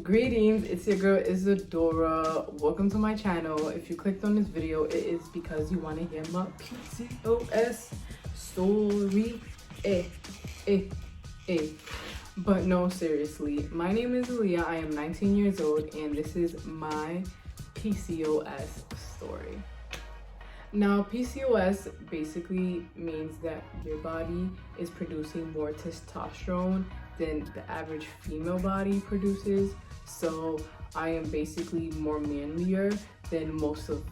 Greetings, it's your girl Isadora. Welcome to my channel. If you clicked on this video, it is because you want to hear my PCOS story. But no, seriously, my name is Aaliyah. I am 19 years old and this is my PCOS story. Now, PCOS basically means that your body is producing more testosterone than the average female body produces. So I am basically more manlier than most of,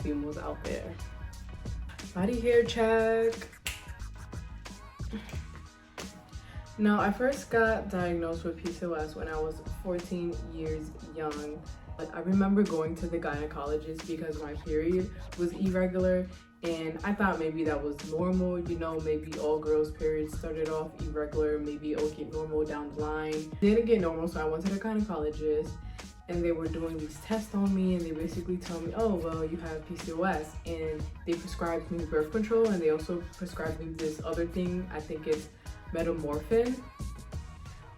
females out there. Body hair check. Now, I first got diagnosed with PCOS when I was 14 years young. I remember going to the gynecologist because my period was irregular and I thought maybe that was normal, maybe all girls' periods started off irregular, maybe it'll get normal down the line. Didn't get normal, so I went to the gynecologist and they were doing these tests on me and they basically told me, oh, well, you have PCOS, and they prescribed me birth control and they also prescribed me this other thing, I think it's metamorphin.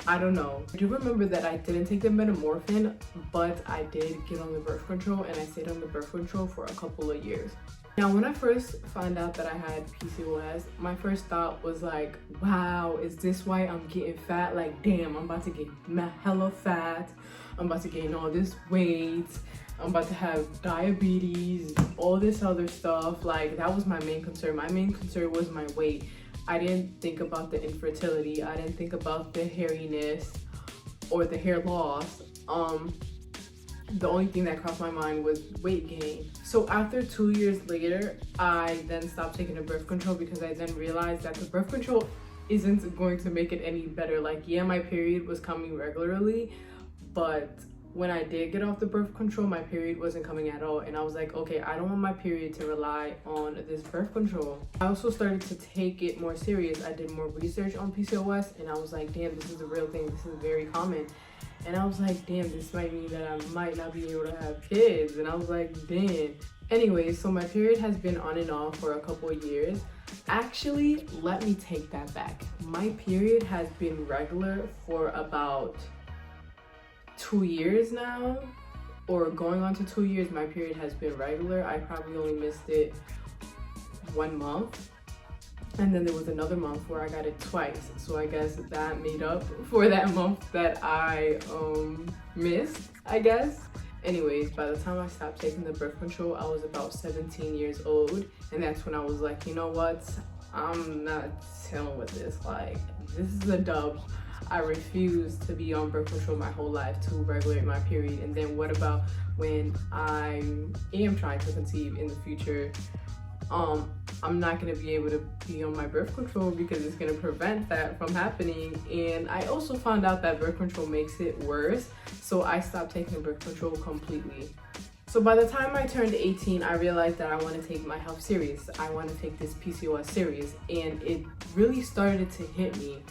I don't know. I do remember that I didn't take the metamorphin, but I did get on the birth control and I stayed on the birth control for a couple of years. Now, when I first found out that I had PCOS, my first thought was like, wow, is this why I'm getting fat? Like, damn, I'm about to get hella fat. I'm about to gain all this weight. I'm about to have diabetes, all this other stuff. Like, that was my main concern. My main concern was my weight. I didn't think about the infertility. I didn't think about the hairiness or the hair loss. The only thing that crossed my mind was weight gain. So after 2 years later, I then stopped taking the birth control because I then realized that the birth control isn't going to make it any better. Like, yeah, my period was coming regularly, but when I did get off the birth control, my period wasn't coming at all. And I was like, okay, I don't want my period to rely on this birth control. I also started to take it more serious. I did more research on PCOS and I was like, damn, this is a real thing. This is very common. And I was like, damn, this might mean that I might not be able to have kids. And I was like, damn. Anyway, so my period has been on and off for a couple of years. Actually, let me take that back. My period has been regular for about 2 years now, or going on to 2 years. My period has been regular. I probably only missed it 1 month, and then there was another month where I got it twice, so I guess that made up for that month that I missed, I guess. Anyways, by the time I stopped taking the birth control, I was about 17 years old, and that's when I was like, you know what, I'm not dealing with this. Like, this is a dub. I refuse to be on birth control my whole life to regulate my period. And then what about when I am trying to conceive in the future? I'm not going to be able to be on my birth control because it's going to prevent that from happening. And I also found out that birth control makes it worse, so I stopped taking birth control completely. So by the time I turned 18, I realized that I want to take my health serious. I want to take this PCOS serious, and it really started to hit me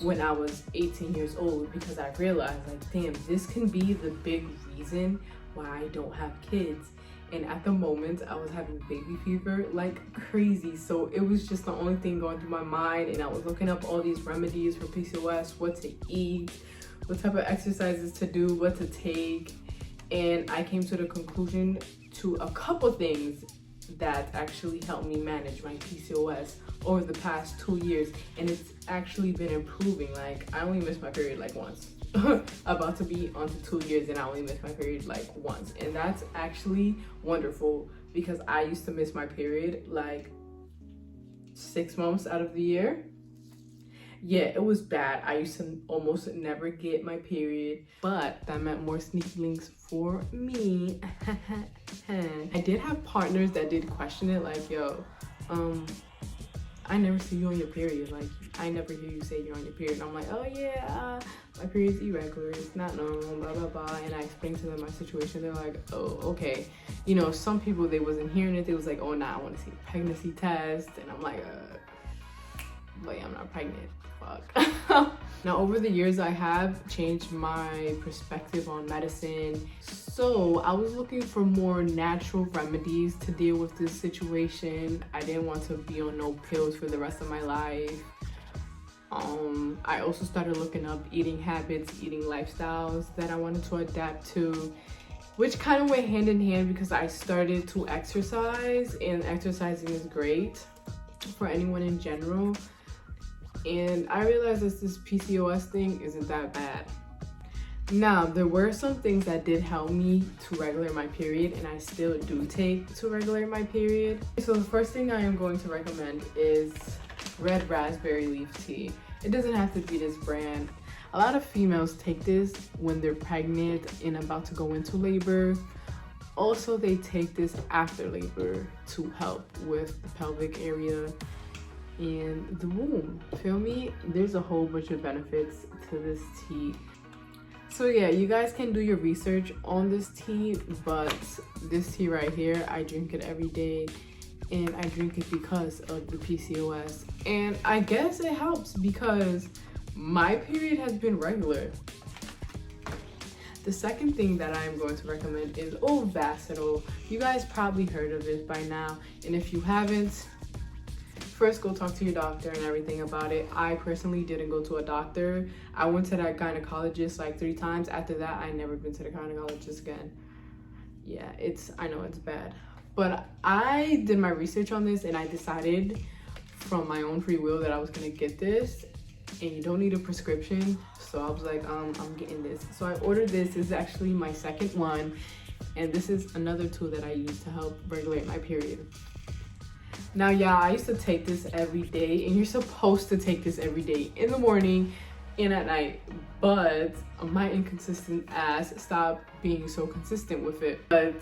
when I was 18 years old, because I realized, like, damn, this can be the big reason why I don't have kids. And at the moment, I was having baby fever like crazy. So it was just the only thing going through my mind. And I was looking up all these remedies for PCOS, what to eat, what type of exercises to do, what to take. And I came to the conclusion to a couple things that actually helped me manage my PCOS over the past 2 years, and it's actually been improving. Like, I only missed my period like once. About to be on to 2 years and I only missed my period like once, and that's actually wonderful because I used to miss my period like 6 months out of the year. Yeah, it was bad. I used to almost never get my period, but that meant more sneaky links for me. I did have partners that did question it, like, yo, I never see you on your period. Like, I never hear you say you're on your period. And I'm like, oh yeah, my period's irregular, it's not normal, blah, blah, blah. And I explained to them my situation. They're like, oh, okay. Some people, they wasn't hearing it. They was like, oh, nah, I want to see a pregnancy test. And I'm like, but I'm not pregnant. Fuck. Now, over the years, I have changed my perspective on medicine. So I was looking for more natural remedies to deal with this situation. I didn't want to be on no pills for the rest of my life. I also started looking up eating habits, eating lifestyles that I wanted to adapt to, which kind of went hand in hand because I started to exercise, and exercising is great for anyone in general. And I realized that this PCOS thing isn't that bad. Now, there were some things that did help me to regulate my period, and I still do take to regulate my period. So the first thing I am going to recommend is red raspberry leaf tea. It doesn't have to be this brand. A lot of females take this when they're pregnant and about to go into labor. Also, they take this after labor to help with the pelvic area and the womb. Feel me? There's a whole bunch of benefits to this tea. So yeah, you guys can do your research on this tea, but this tea right here, I drink it every day, and I drink it because of the PCOS. And I guess it helps because my period has been regular. The second thing that I'm going to recommend is Ovasitol. You guys probably heard of it by now, and if you haven't, first go talk to your doctor and everything about it. I personally didn't go to a doctor. I went to that gynecologist like 3 times. After that, I never been to the gynecologist again. Yeah, I know it's bad. But I did my research on this, and I decided from my own free will that I was gonna get this, and you don't need a prescription. So I was like, I'm getting this. So I ordered this. This is actually my second one, and this is another tool that I use to help regulate my period. Now, yeah, I used to take this every day, and you're supposed to take this every day in the morning and at night, but my inconsistent ass stopped being so consistent with it. But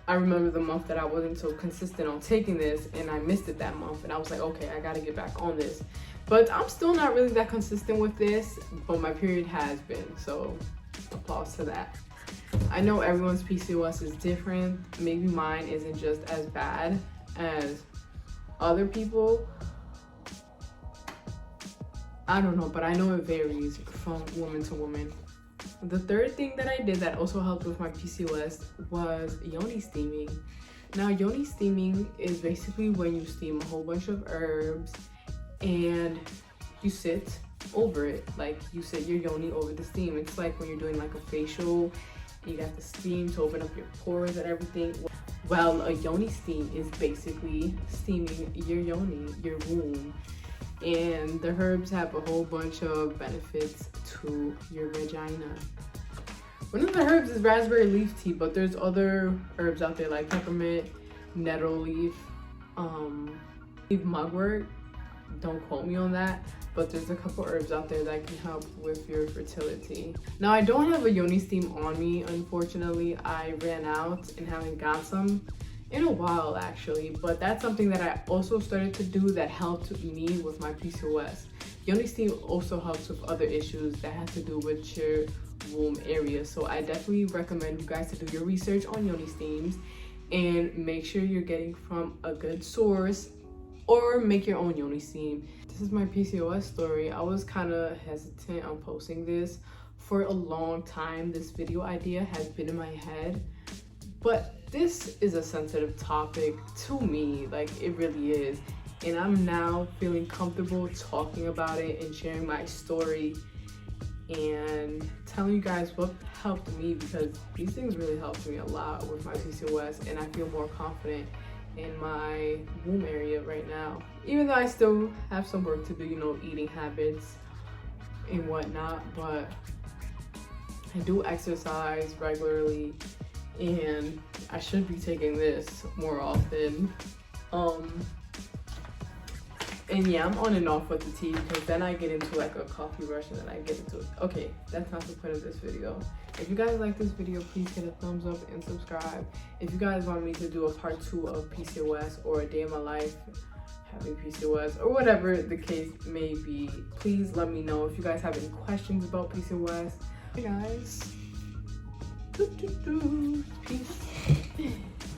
I remember the month that I wasn't so consistent on taking this, and I missed it that month, and I was like, okay, I gotta get back on this. But I'm still not really that consistent with this, but my period has been, so applause to that. I know everyone's PCOS is different. Maybe mine isn't just as bad as other people. I don't know, but I know it varies from woman to woman. The third thing that I did that also helped with my PCOS was yoni steaming. Now, yoni steaming is basically when you steam a whole bunch of herbs and you sit over it. Like, you sit your yoni over the steam. It's like when you're doing like a facial, you got the steam to open up your pores and everything. Well, a yoni steam is basically steaming your yoni, your womb. And the herbs have a whole bunch of benefits to your vagina. One of the herbs is raspberry leaf tea, but there's other herbs out there like peppermint, nettle leaf, mugwort. Don't quote me on that, but there's a couple herbs out there that can help with your fertility. Now, I don't have a yoni steam on me, unfortunately. I ran out and haven't got some in a while, actually, but that's something that I also started to do that helped me with my PCOS. Yoni steam also helps with other issues that have to do with your womb area, so I definitely recommend you guys to do your research on yoni steams and make sure you're getting from a good source, or make your own yoni steam. This is my PCOS story. I was kind of hesitant on posting this for a long time. This video idea has been in my head, but this is a sensitive topic to me, like it really is. And I'm now feeling comfortable talking about it and sharing my story and telling you guys what helped me, because these things really helped me a lot with my PCOS, and I feel more confident in my womb area right now. Even though I still have some work to do, you know, eating habits and whatnot, but I do exercise regularly and I should be taking this more often. And yeah, I'm on and off with the tea because then I get into like a coffee rush and then I get into it. Okay, that's not the point of this video. If you guys like this video, please hit a thumbs up and subscribe. If you guys want me to do a part 2 of PCOS or a day in my life having PCOS or whatever the case may be, please let me know. If you guys have any questions about PCOS, hey guys, peace.